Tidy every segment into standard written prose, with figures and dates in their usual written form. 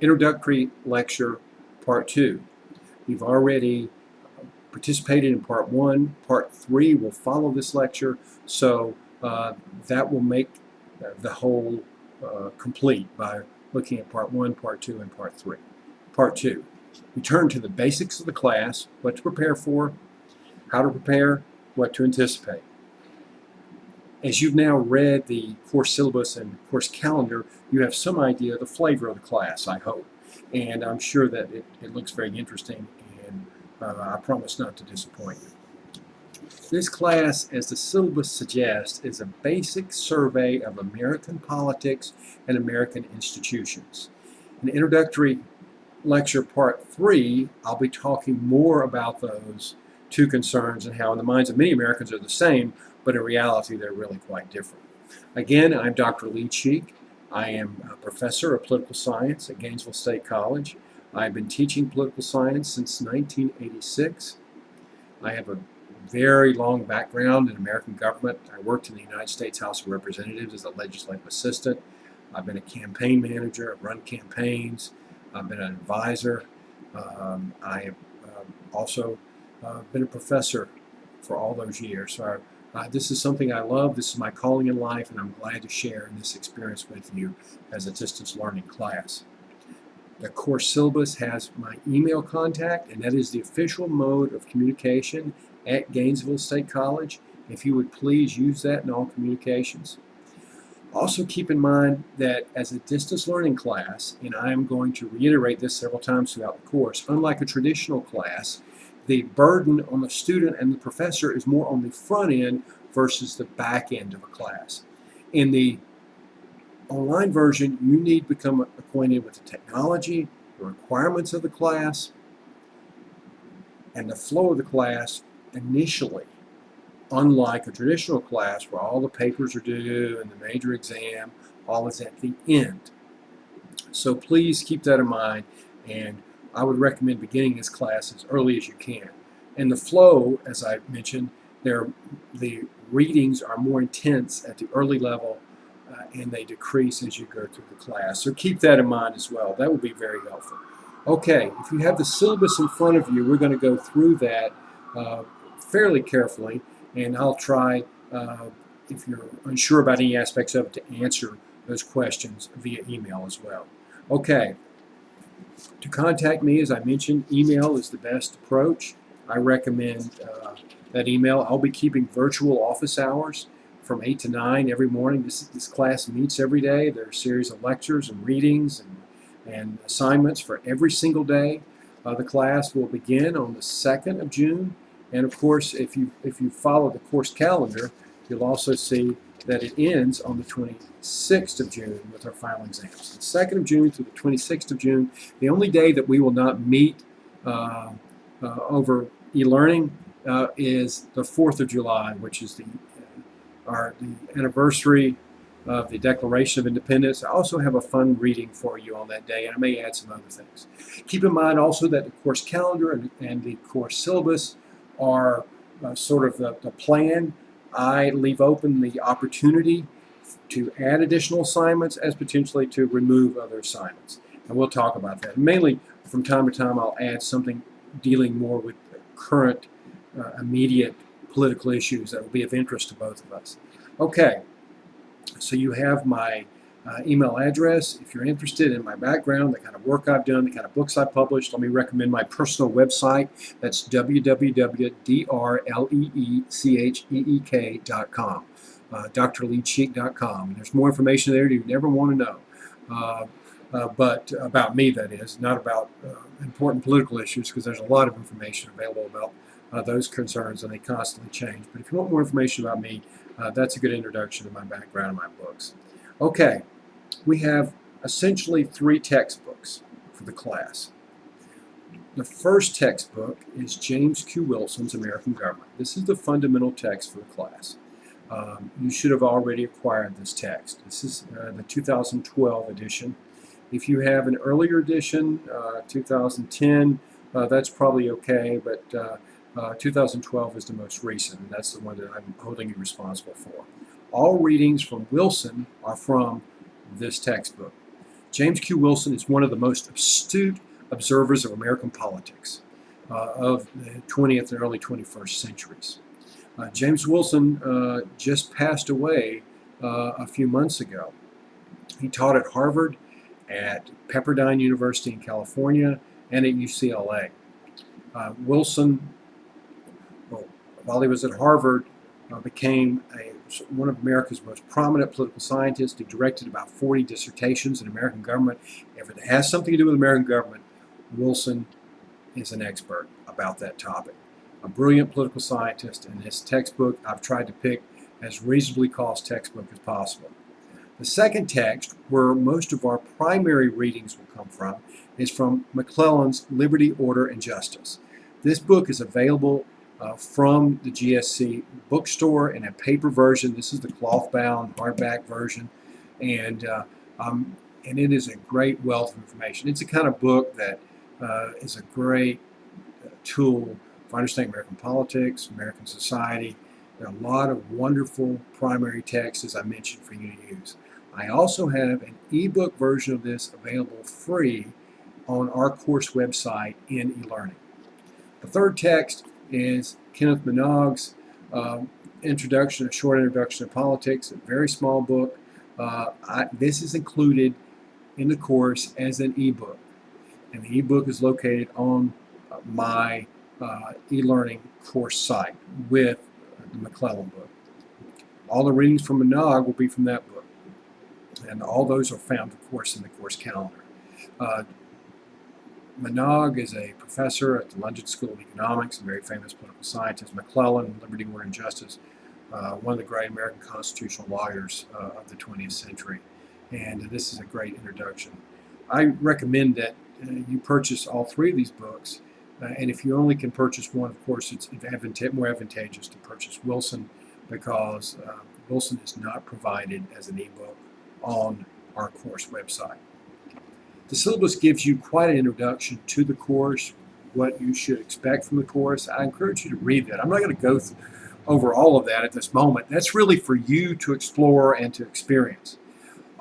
Introductory Lecture Part 2. You've already participated in Part 1. Part 3 will follow this lecture, so that will make the whole complete by looking at Part 1, Part 2, and Part 3. Part 2. We turn to the basics of the class, what to prepare for, how to prepare, what to anticipate. As you've now read the course syllabus and course calendar, you have some idea of the flavor of the class, I hope. And I'm sure that it looks very interesting, and I promise not to disappoint you. This class, as the syllabus suggests, is a basic survey of American politics and American institutions. In Introductory Lecture Part 3, I'll be talking more about those two concerns and how in the minds of many Americans are the same, but in reality they're really quite different. Again, I'm Dr. Lee Cheek. I am a professor of political science at Gainesville State College. I've been teaching political science since 1986. I have a very long background in American government. I worked in the United States House of Representatives as a legislative assistant. I've been a campaign manager. I've run campaigns. I've been an advisor. I have also been a professor for all those years. So this is something I love. This is my calling in life, and I'm glad to share this experience with you as a distance learning class. The course syllabus has my email contact, and that is the official mode of communication at Gainesville State College. If you would please use that in all communications. Also keep in mind that as a distance learning class, and I am going to reiterate this several times throughout the course, unlike a traditional class, the burden on the student and the professor is more on the front end versus the back end of a class. In the online version, you need to become acquainted with the technology, the requirements of the class, and the flow of the class initially, unlike a traditional class where all the papers are due and the major exam, all is at the end. So please keep that in mind, and I would recommend beginning this class as early as you can. And the flow, as I mentioned, the readings are more intense at the early level, and they decrease as you go through the class. So keep that in mind as well. That would be very helpful. Okay, if you have the syllabus in front of you, we're going to go through that fairly carefully, and I'll try, if you're unsure about any aspects of it, to answer those questions via email as well. Okay. To contact me, as I mentioned, email is the best approach. I recommend that email. I'll be keeping virtual office hours from 8 to 9 every morning. This class meets every day. There are a series of lectures and readings and assignments for every single day. The class will begin on the 2nd of June. And of course, if you follow the course calendar, you'll also see that it ends on the 26th of June with our final exams. The 2nd of June through the 26th of June. The only day that we will not meet over e-learning is the 4th of July, which is the anniversary of the Declaration of Independence. I also have a fun reading for you on that day, and I may add some other things. Keep in mind also that the course calendar and the course syllabus are sort of the plan. I leave open the opportunity to add additional assignments as potentially to remove other assignments. And we'll talk about that. Mainly, from time to time, I'll add something dealing more with current, immediate political issues that will be of interest to both of us. Okay, so you have my email address. If you're interested in my background, the kind of work I've done, the kind of books I published, let me recommend my personal website. That's www.drleecheek.com, drleecheek.com. There's more information there you'd never want to know, but about me, that is, not about important political issues, because there's a lot of information available about those concerns, and they constantly change. But if you want more information about me, that's a good introduction to my background and my books. Okay, we have essentially 3 textbooks for the class. The first textbook is James Q. Wilson's American Government. This is the fundamental text for the class. You should have already acquired this text. This is the 2012 edition. If you have an earlier edition, 2010, that's probably okay, but 2012 is the most recent, and that's the one that I'm holding you responsible for. All readings from Wilson are from this textbook. James Q. Wilson is one of the most astute observers of American politics of the 20th and early 21st centuries. James Wilson just passed away a few months ago. He taught at Harvard, at Pepperdine University in California, and at UCLA. Wilson, while he was at Harvard, became one of America's most prominent political scientists. He directed about 40 dissertations in American government. If it has something to do with American government, Wilson is an expert about that topic. A brilliant political scientist, and his textbook I've tried to pick as reasonably cost textbook as possible. The second text, where most of our primary readings will come from, is from McClellan's Liberty, Order, and Justice. This book is available from the GSC bookstore in a paper version. This is the cloth-bound hardback version, and it is a great wealth of information. It's a kind of book that is a great tool for understanding American politics, American society. There are a lot of wonderful primary texts, as I mentioned, for you to use. I also have an ebook version of this available free on our course website in eLearning. The third text is Kenneth Minogue's A Short Introduction to Politics, a very small book. This is included in the course as an ebook, and the ebook is located on my eLearning course site with the McClellan book. All the readings from Minogue will be from that book, and all those are found, of course, in the course calendar. Minogue is a professor at the London School of Economics, a very famous political scientist. McClellan, Liberty, Order, and Justice, one of the great American constitutional lawyers of the 20th century. And this is a great introduction. I recommend that you purchase all three of these books. And if you only can purchase one, of course, it's more advantageous to purchase Wilson, because Wilson is not provided as an ebook on our course website. The syllabus gives you quite an introduction to the course, what you should expect from the course. I encourage you to read that. I'm not going to go over all of that at this moment. That's really for you to explore and to experience.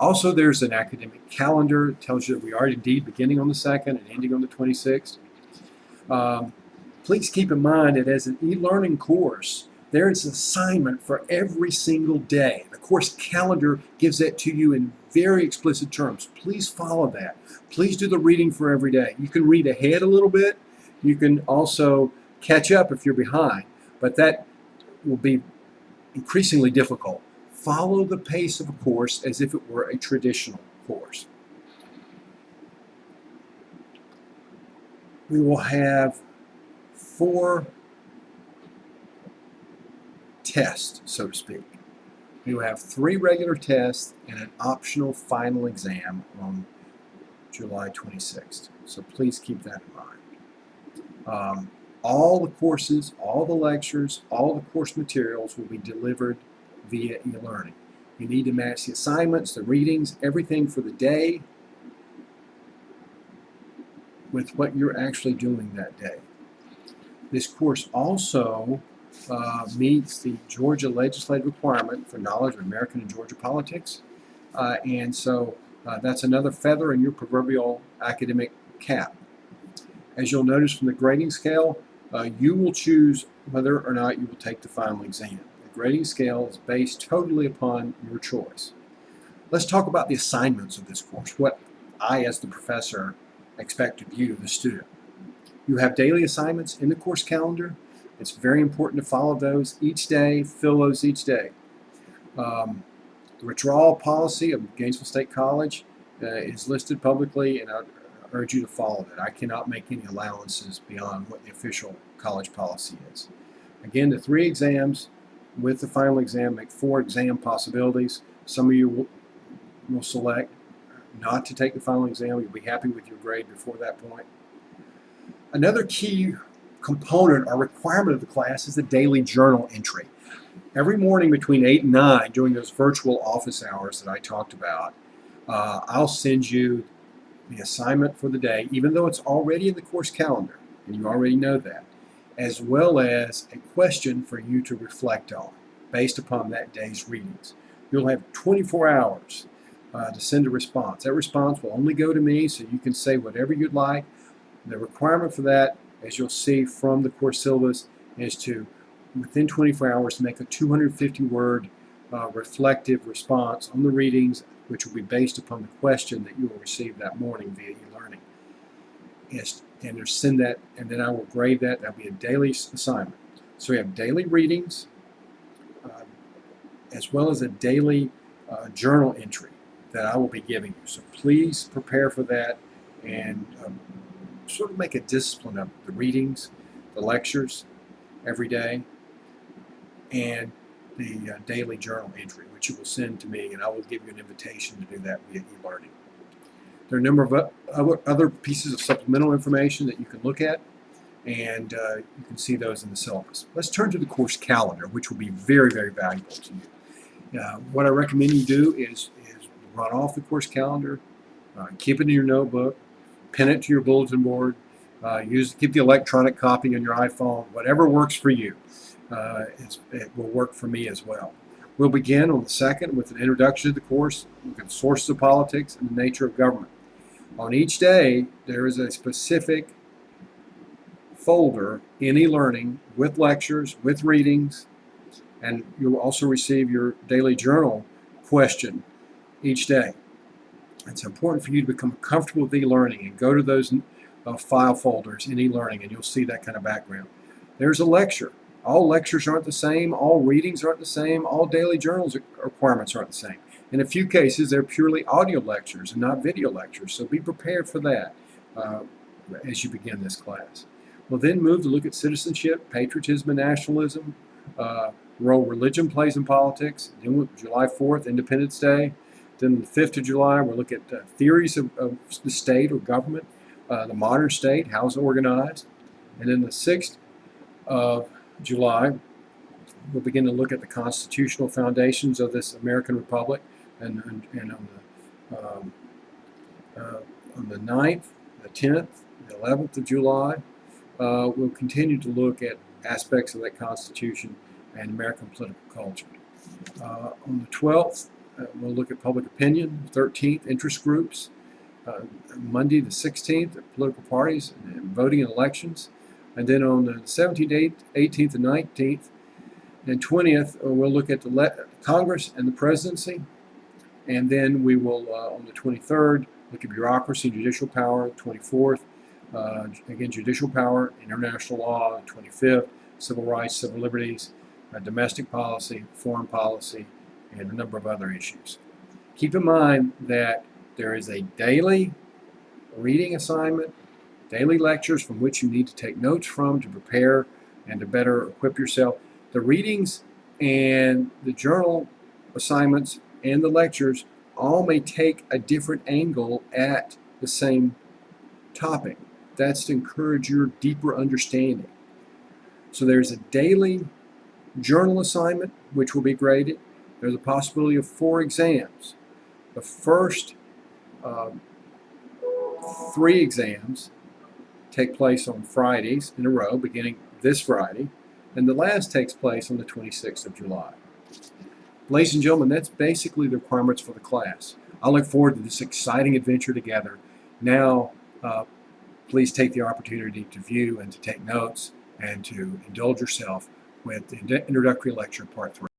Also, there's an academic calendar. It tells you that we are indeed beginning on the 2nd and ending on the 26th. Please keep in mind that as an e-learning course, there is an assignment for every single day. The course calendar gives that to you in very explicit terms. Please follow that. Please do the reading for every day. You can read ahead a little bit. You can also catch up if you're behind, but that will be increasingly difficult. Follow the pace of a course as if it were a traditional course. We will have 4 tests, so to speak. We will have 3 regular tests and an optional final exam on July 26th. So please keep that in mind. All the courses, all the lectures, all the course materials will be delivered via e-learning. You need to match the assignments, the readings, everything for the day with what you're actually doing that day. This course also meets the Georgia legislative requirement for knowledge of American and Georgia politics, and so that's another feather in your proverbial academic cap. As you'll notice from the grading scale, you will choose whether or not you will take the final exam. The grading scale is based totally upon your choice. Let's talk about the assignments of this course, what I, as the professor, expect of you, the student. You have daily assignments in the course calendar. It's very important to follow those each day, fill those each day. The withdrawal policy of Gainesville State College is listed publicly, and I urge you to follow that. I cannot make any allowances beyond what the official college policy is. Again, the 3 exams with the final exam make 4 exam possibilities. Some of you will select not to take the final exam. You'll be happy with your grade before that point. Another key component or requirement of the class is the daily journal entry. Every morning between 8 and 9, during those virtual office hours that I talked about, I'll send you the assignment for the day, even though it's already in the course calendar, and you already know that, as well as a question for you to reflect on based upon that day's readings. You'll have 24 hours to send a response. That response will only go to me, so you can say whatever you'd like. The requirement for that, as you'll see from the course syllabus, is to, within 24 hours, make a 250-word reflective response on the readings, which will be based upon the question that you will receive that morning via e-learning. And send that, and then I will grade that. That'll be a daily assignment. So we have daily readings, as well as a daily journal entry that I will be giving you. So please prepare for that and sort of make a discipline of the readings, the lectures every day, and the daily journal entry, which you will send to me, and I will give you an invitation to do that via e-learning. There are a number of other pieces of supplemental information that you can look at, and you can see those in the syllabus. Let's turn to the course calendar, which will be very, very valuable to you. What I recommend you do is run off the course calendar, keep it in your notebook, pin it to your bulletin board, keep the electronic copy on your iPhone, whatever works for you. It will work for me as well. We'll begin on the 2nd with an introduction to the course, look at sources of politics and the nature of government. On each day, there is a specific folder in e-learning with lectures, with readings, and you'll also receive your daily journal question each day. It's important for you to become comfortable with e-learning and go to those file folders in e-learning, and you'll see that kind of background. There's a lecture. All lectures aren't the same. All readings aren't the same. All daily journals requirements aren't the same. In a few cases, they're purely audio lectures and not video lectures, so be prepared for that as you begin this class. We'll then move to look at citizenship, patriotism, and nationalism, role religion plays in politics. Then July 4th, Independence Day. Then the 5th of July, we'll look at theories of the state or government, the modern state, how it's organized. And then the 6th of July, we'll begin to look at the constitutional foundations of this American Republic. And on the 9th, the 10th, the 11th of July, we'll continue to look at aspects of that Constitution and American political culture. On the 12th, we'll look at public opinion. 13th, interest groups. Monday, the 16th, political parties and voting in elections. And then on the 17th, 18th, and 19th, and 20th, we'll look at the Congress and the presidency. And then we will, on the 23rd, look at bureaucracy and judicial power. 24th, again, judicial power, international law. 25th, civil rights, civil liberties, domestic policy, foreign policy, and a number of other issues. Keep in mind that there is a daily reading assignment, daily lectures from which you need to take notes from to prepare and to better equip yourself. The readings and the journal assignments and the lectures all may take a different angle at the same topic. That's to encourage your deeper understanding. So there's a daily journal assignment which will be graded. There's a possibility of 4 exams. The first 3 exams take place on Fridays in a row, beginning this Friday, and the last takes place on the 26th of July. Ladies and gentlemen, that's basically the requirements for the class. I look forward to this exciting adventure together. Now, please take the opportunity to view and to take notes and to indulge yourself with the introductory lecture, part 3.